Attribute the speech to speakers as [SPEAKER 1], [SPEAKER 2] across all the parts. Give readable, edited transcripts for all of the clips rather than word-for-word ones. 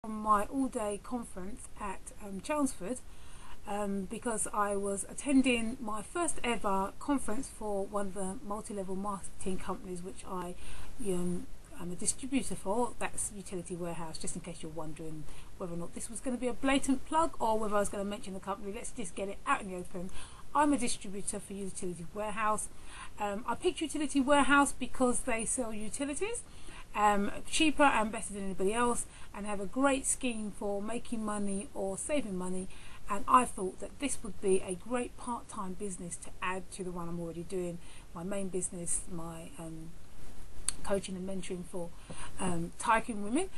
[SPEAKER 1] From my all-day conference at Chelmsford, because I was attending my first ever conference for one of the multi-level marketing companies which I am a distributor for. That's Utility Warehouse, just in case you're wondering whether or not this was going to be a blatant plug or whether I was going to mention the company. Let's just get it out in the open. I'm a distributor for Utility Warehouse. I picked Utility Warehouse because they sell utilities cheaper and better than anybody else, and have a great scheme for making money or saving money, and I thought that this would be a great part-time business to add to the one I'm already doing, my main business, my coaching and mentoring for tycoon women,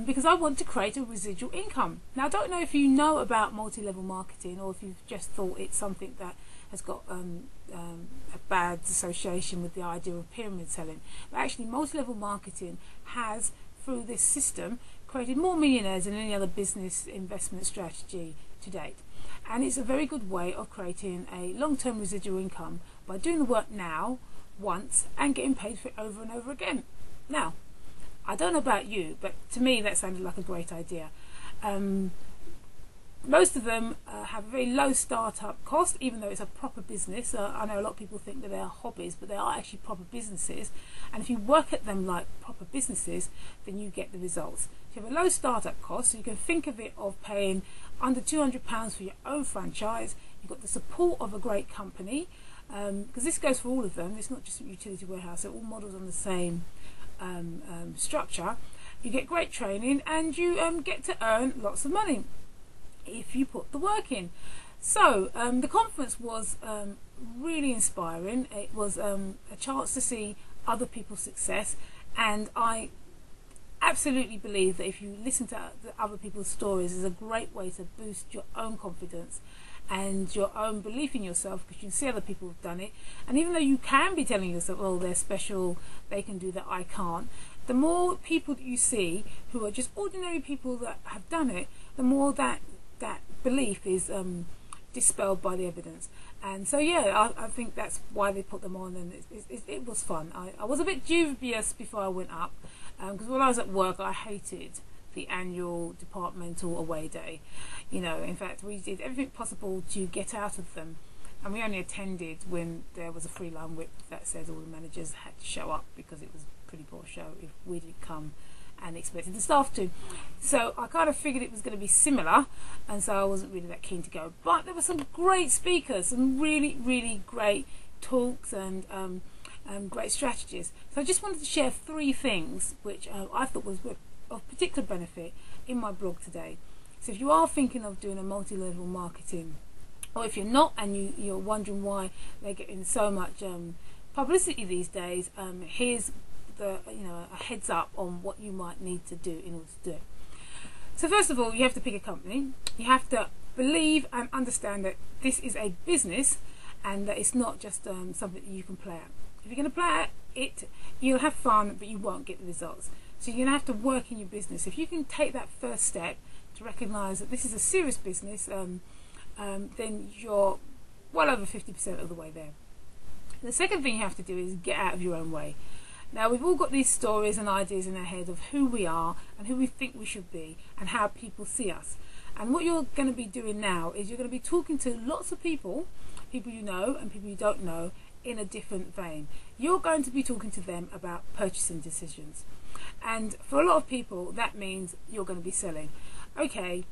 [SPEAKER 1] because I want to create a residual income. Now, I don't know if you know about multi-level marketing or if you've just thought it's something that has got a bad association with the idea of pyramid selling, but actually multi-level marketing has, through this system, created more millionaires than any other business investment strategy to date. And it's a very good way of creating a long-term residual income by doing the work now, once, and getting paid for it over and over again. Now, I don't know about you, but to me that sounded like a great idea. Most of them have a very low startup cost, even though it's a proper business. I know a lot of people think that they are hobbies, but they are actually proper businesses. And if you work at them like proper businesses, then you get the results. So you have a low startup cost, so you can think of it of paying under £200 for your own franchise. You've got the support of a great company, because this goes for all of them. It's not just a Utility Warehouse, they're all models on the same structure. You get great training, and you get to earn lots of money if you put the work in. So the conference was really inspiring. It was a chance to see other people's success, and I absolutely believe that if you listen to the other people's stories, is a great way to boost your own confidence and your own belief in yourself, because you can see other people have done it. And even though you can be telling yourself, oh, they're special, they can do that, I can't, the more people that you see who are just ordinary people that have done it, the more that belief is dispelled by the evidence. And so yeah, I think that's why they put them on, and it was fun. I was a bit dubious before I went up, because when I was at work I hated the annual departmental away day. You know, in fact we did everything possible to get out of them, and we only attended when there was a free line whip that said all the managers had to show up, because it was a pretty poor show if we didn't come and expected the staff to. So I kind of figured it was going to be similar, and so I wasn't really that keen to go. But there were some great speakers, some really great talks, and great strategies. So I just wanted to share 3 things which I thought was of particular benefit in my blog today. So if you are thinking of doing a multi-level marketing, or if you're not and you're wondering why they're getting so much publicity these days, here's a heads up on what you might need to do in order to do it. So first of all, you have to pick a company. You have to believe and understand that this is a business, and that it's not just something that you can play at. If you're going to play at it, you'll have fun, but you won't get the results. So you're going to have to work in your business. If you can take that first step to recognise that this is a serious business, then you're well over 50% of the way there. The second thing you have to do is get out of your own way. Now, we've all got these stories and ideas in our head of who we are and who we think we should be and how people see us. And what you're going to be doing now is you're going to be talking to lots of people you know and people you don't know, in a different vein. You're going to be talking to them about purchasing decisions. And for a lot of people, that means you're going to be selling. Okay,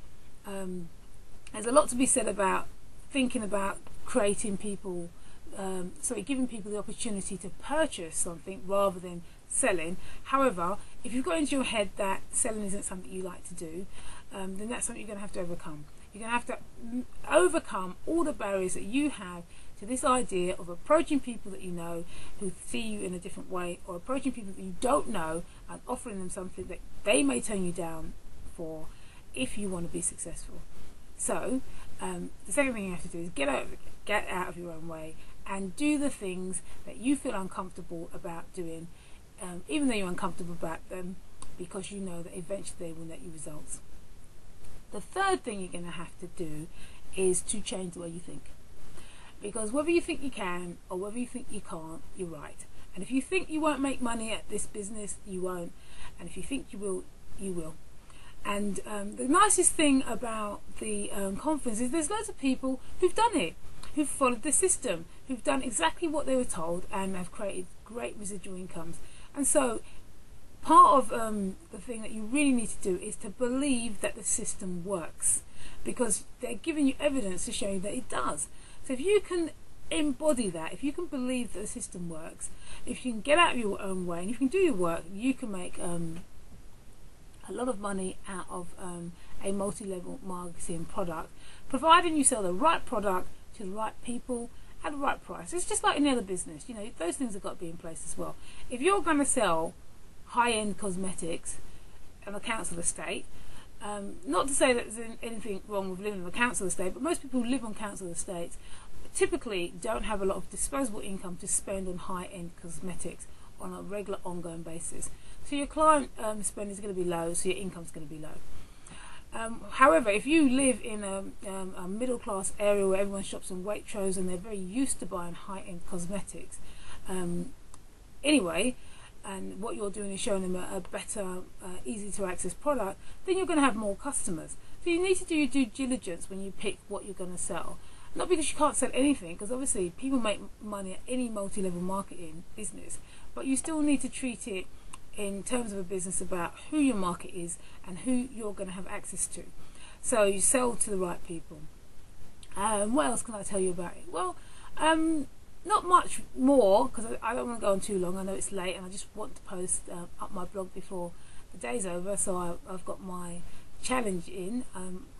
[SPEAKER 1] there's a lot to be said about thinking about creating people, giving people the opportunity to purchase something rather than selling. However, if you've got into your head that selling isn't something you like to do, then that's something you're going to have to overcome. You're going to have to overcome all the barriers that you have to this idea of approaching people that you know who see you in a different way, or approaching people that you don't know and offering them something that they may turn you down for if you want to be successful. So the second thing you have to do is get out of your own way and do the things that you feel uncomfortable about doing, even though you're uncomfortable about them, because you know that eventually they will net you results. The third thing you're going to have to do is to change the way you think, because whether you think you can or whether you think you can't, you're right. And if you think you won't make money at this business, you won't. And if you think you will, you will. And the nicest thing about the conference is there's loads of people who've done it, who've followed the system, who've done exactly what they were told and have created great residual incomes. And so part of the thing that you really need to do is to believe that the system works, because they're giving you evidence to show you that it does. So if you can embody that, if you can believe that the system works, if you can get out of your own way and if you can do your work, you can make a lot of money out of a multi-level marketing product, providing you sell the right product to the right people at the right price. It's just like any other business, you know, those things have got to be in place as well. If you're going to sell high-end cosmetics on a council estate, not to say that there's anything wrong with living on a council estate, but most people who live on council estates typically don't have a lot of disposable income to spend on high-end cosmetics on a regular ongoing basis. So your client spend is going to be low, so your income is going to be low. However, if you live in a middle class area where everyone shops on Waitrose and they're very used to buying high-end cosmetics anyway, and what you're doing is showing them a better, easy to access product, then you're going to have more customers. So you need to do your due diligence when you pick what you're going to sell. Not because you can't sell anything, because obviously people make money at any multi-level marketing business, but you still need to treat it in terms of a business about who your market is and who you're going to have access to. So you sell to the right people. What else can I tell you about it? Well, not much more, because I don't want to go on too long. I know it's late and I just want to post up my blog before the day's over, so I've got my challenge in.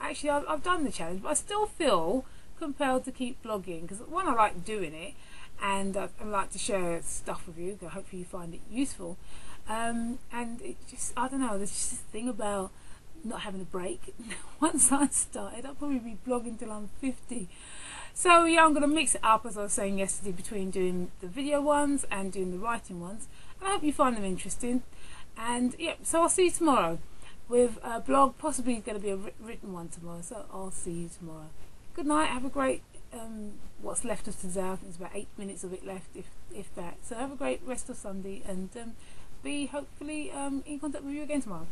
[SPEAKER 1] Actually, I've done the challenge, but I still feel compelled to keep blogging, because one, I like doing it, and I like to share stuff with you. Hopefully you find it useful. And it just, I don't know, there's just this thing about not having a break. Once I started, I'll probably be blogging till I'm 50. So yeah, I'm going to mix it up, as I was saying yesterday, between doing the video ones and doing the writing ones. And I hope you find them interesting. And yeah, so I'll see you tomorrow with a blog, possibly going to be a written one tomorrow. So I'll see you tomorrow. Good night, have a great, what's left of today. I think there's about 8 minutes of it left, if that. So have a great rest of Sunday, and be hopefully in contact with you again tomorrow.